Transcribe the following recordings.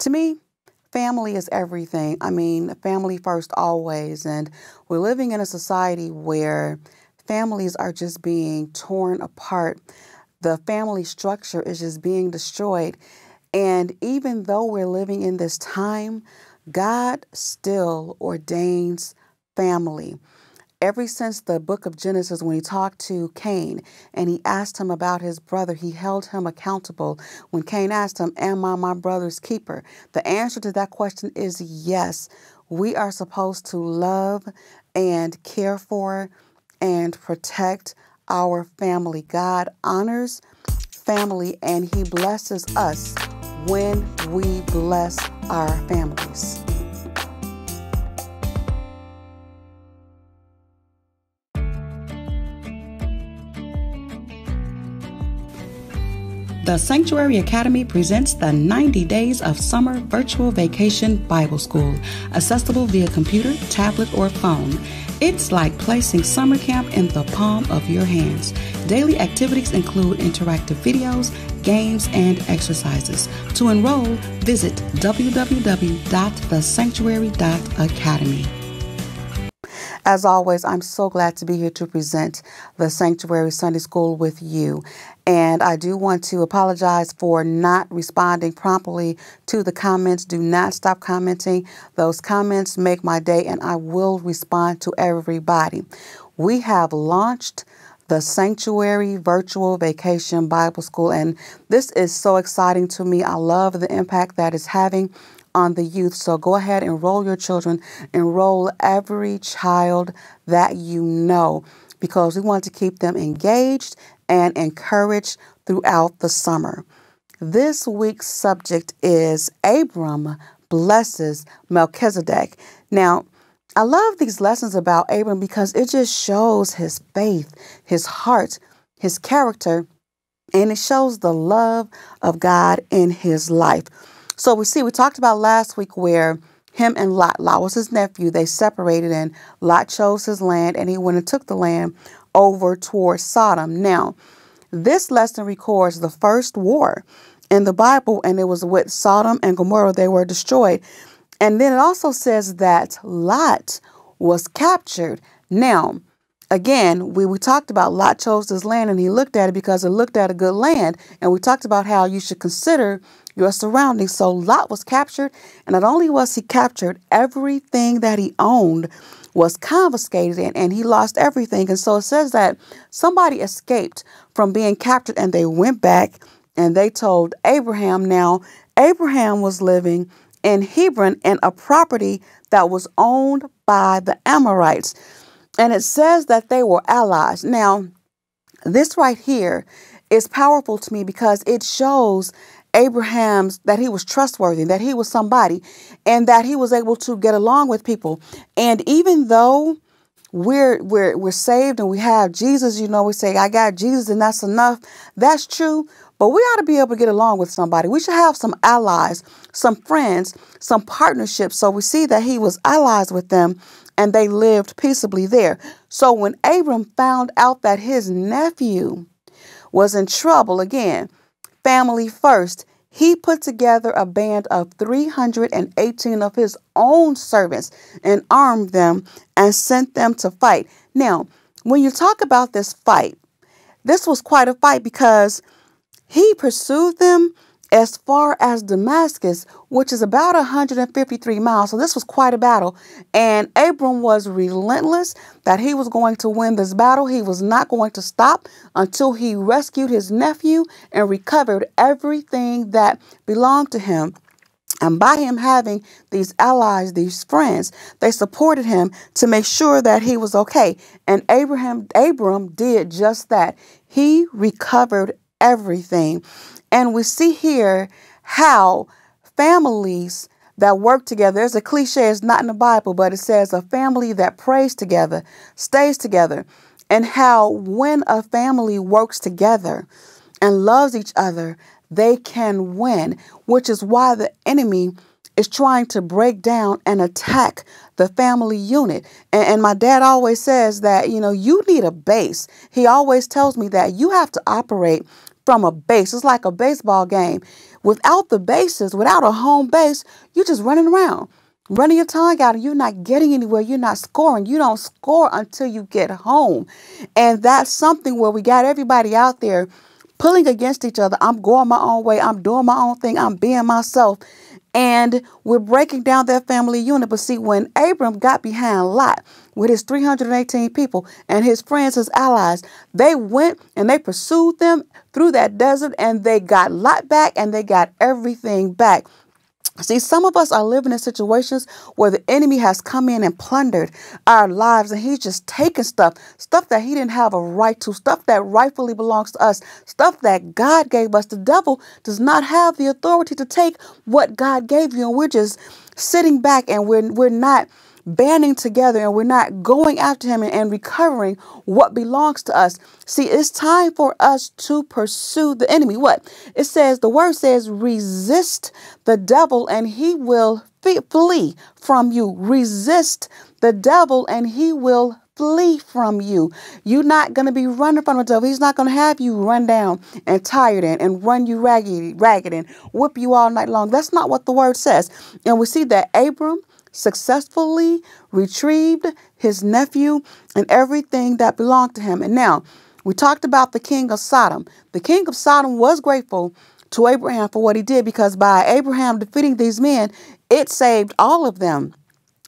To me, family is everything. I mean, family first always. And we're living in a society where families are just being torn apart. The family structure is just being destroyed. And even though we're living in this time, God still ordains family. Ever since the book of Genesis, when he talked to Cain and he asked him about his brother, he held him accountable. When Cain asked him, am I my brother's keeper? The answer to that question is yes. We are supposed to love and care for and protect our family. God honors family and he blesses us when we bless our families. The Sanctuary Academy presents the 90 Days of Summer Virtual Vacation Bible School, accessible via computer, tablet, or phone. It's like placing summer camp in the palm of your hands. Daily activities include interactive videos, games, and exercises. To enroll, visit www.thesanctuary.academy. As always, I'm so glad to be here to present the Sanctuary Sunday School with you. And I do want to apologize for not responding promptly to the comments. Do not stop commenting. Those comments make my day, and I will respond to everybody. We have launched the Sanctuary Virtual Vacation Bible School, and this is so exciting to me. I love the impact that it's having on the youth. So go ahead, enroll your children, enroll every child that you know, because we want to keep them engaged and encouraged throughout the summer. This week's subject is Abram blesses Melchizedek. Now, I love these lessons about Abram because it just shows his faith, his heart, his character, and it shows the love of God in his life. So we talked about last week where him and Lot was his nephew, they separated and Lot chose his land and he went and took the land over towards Sodom. Now, this lesson records the first war in the Bible, and it was with Sodom and Gomorrah. They were destroyed. And then it also says that Lot was captured. Now, again, we talked about Lot chose his land and he looked at it because it looked at a good land. And we talked about how you should consider your surroundings. So Lot was captured, and not only was he captured, everything that he owned was confiscated and he lost everything. And so it says that somebody escaped from being captured and they went back and they told Abraham. Now, Abraham was living in Hebron in a property that was owned by the Amorites. And it says that they were allies. Now, this right here is powerful to me because it shows Abraham's that he was trustworthy, that he was somebody, and that he was able to get along with people. And even though we're saved and we have Jesus, we say, I got Jesus and that's enough. That's true. But we ought to be able to get along with somebody. We should have some allies, some friends, some partnerships. So we see that he was allies with them and they lived peaceably there. So when Abram found out that his nephew was in trouble, again, family first, he put together a band of 318 of his own servants and armed them and sent them to fight. Now, when you talk about this fight, this was quite a fight because he pursued them as far as Damascus, which is about 153 miles. So this was quite a battle. And Abram was relentless that he was going to win this battle. He was not going to stop until he rescued his nephew and recovered everything that belonged to him. And by him having these allies, these friends, they supported him to make sure that he was okay. And Abram did just that. He recovered everything. And we see here how families that work together, there's a cliche, it's not in the Bible, but it says a family that prays together stays together. And how when a family works together and loves each other, they can win, which is why the enemy is trying to break down and attack the family unit. And my dad always says that, you need a base. He always tells me that you have to operate from a base. It's like a baseball game. without the basis, without a home base, you're just running around, running your tongue out, and you're not getting anywhere. You're not scoring. You don't score until you get home. And that's something where we got everybody out there pulling against each other. I'm going my own way. I'm doing my own thing. I'm being myself. And we're breaking down that family unit. But see, when Abram got behind Lot with his 318 people and his friends, his allies, they went and they pursued them through that desert, and they got Lot back and they got everything back. See, some of us are living in situations where the enemy has come in and plundered our lives, and he's just taking stuff that he didn't have a right to, stuff that rightfully belongs to us, stuff that God gave us. The devil does not have the authority to take what God gave you, and we're just sitting back and we're not banding together, and we're not going after him and recovering what belongs to us. See, it's time for us to pursue the enemy. What? It says, the word says, resist the devil and he will flee from you. Resist the devil and he will flee from you. You're not going to be running from the devil. He's not going to have you run down and tired and run you ragged and whip you all night long. That's not what the word says. And we see that Abram successfully retrieved his nephew and everything that belonged to him. And now we talked about the king of Sodom. The king of Sodom was grateful to Abraham for what he did, because by Abraham defeating these men, it saved all of them.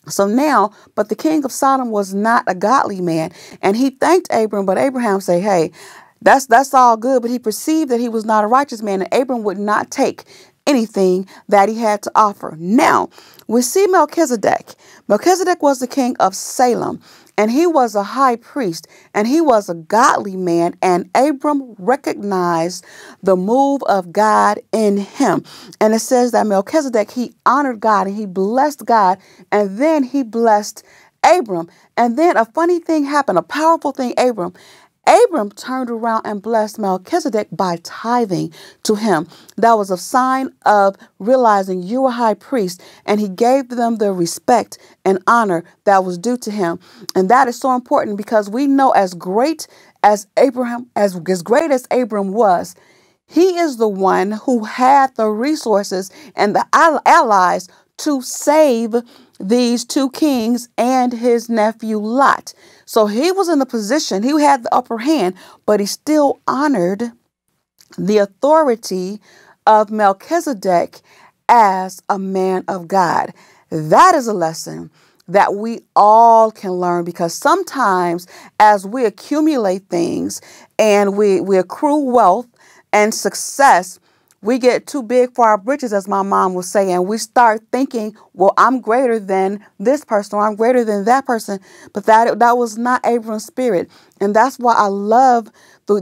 So now, but the king of Sodom was not a godly man, and he thanked Abram, but Abraham said, hey, that's all good. But he perceived that he was not a righteous man, and Abram would not take anything that he had to offer. Now, we see Melchizedek. Melchizedek was the king of Salem, and he was a high priest, and he was a godly man, and Abram recognized the move of God in him. And it says that Melchizedek, he honored God, and he blessed God, and then he blessed Abram. And then a funny thing happened, a powerful thing. Abram turned around and blessed Melchizedek by tithing to him. That was a sign of realizing you were high priest, and he gave them the respect and honor that was due to him. And that is so important, because we know as great as Abram was, he is the one who had the resources and the allies to save these two kings and his nephew Lot. So he was in the position, he had the upper hand, but he still honored the authority of Melchizedek as a man of God. That is a lesson that we all can learn, because sometimes as we accumulate things and we accrue wealth and success, we get too big for our britches, as my mom would say, and we start thinking, well, I'm greater than this person, or I'm greater than that person. But that was not Abram's spirit. And that's why I love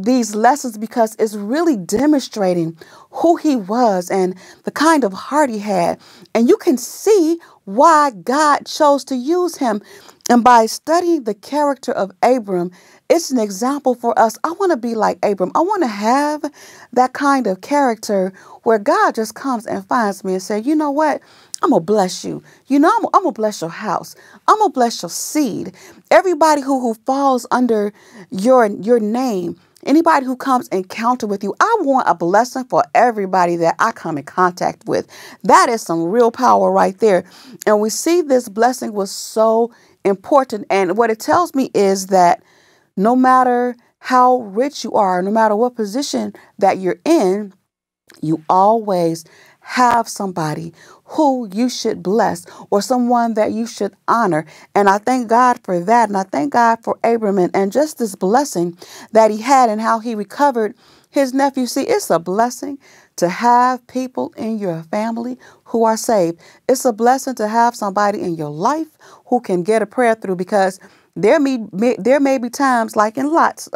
these lessons, because it's really demonstrating who he was and the kind of heart he had. And you can see why God chose to use him. And by studying the character of Abram, it's an example for us. I want to be like Abram. I want to have that kind of character where God just comes and finds me and says, you know what? I'm going to bless you. You know, I'm going to bless your house. I'm going to bless your seed. Everybody who falls under your name, anybody who comes encounter with you, I want a blessing for everybody that I come in contact with. That is some real power right there. And we see this blessing was so important. And what it tells me is that no matter how rich you are, no matter what position that you're in, you always have somebody who you should bless, or someone that you should honor. And I thank God for that. And I thank God for Abram and just this blessing that he had and how he recovered his nephew. See, it's a blessing to have people in your family who are saved. It's a blessing to have somebody in your life who can get a prayer through, because there may be times, like in Lot's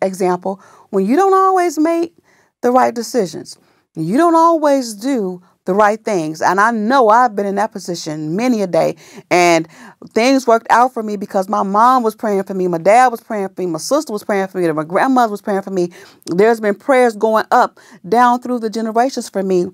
example, when you don't always make the right decisions. You don't always do the right things. And I know I've been in that position many a day, and things worked out for me because my mom was praying for me. My dad was praying for me. My sister was praying for me. My grandmother was praying for me. There's been prayers going up, down through the generations for me.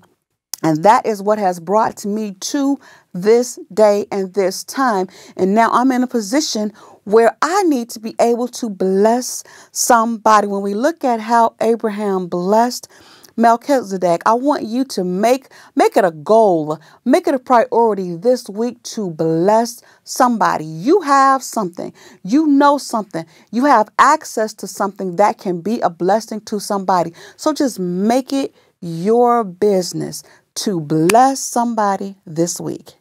And that is what has brought me to this day and this time. And now I'm in a position where I need to be able to bless somebody. When we look at how Abraham blessed Melchizedek, I want you to make it a goal, make it a priority this week to bless somebody. You have something, you know something, you have access to something that can be a blessing to somebody. So just make it your business to bless somebody this week.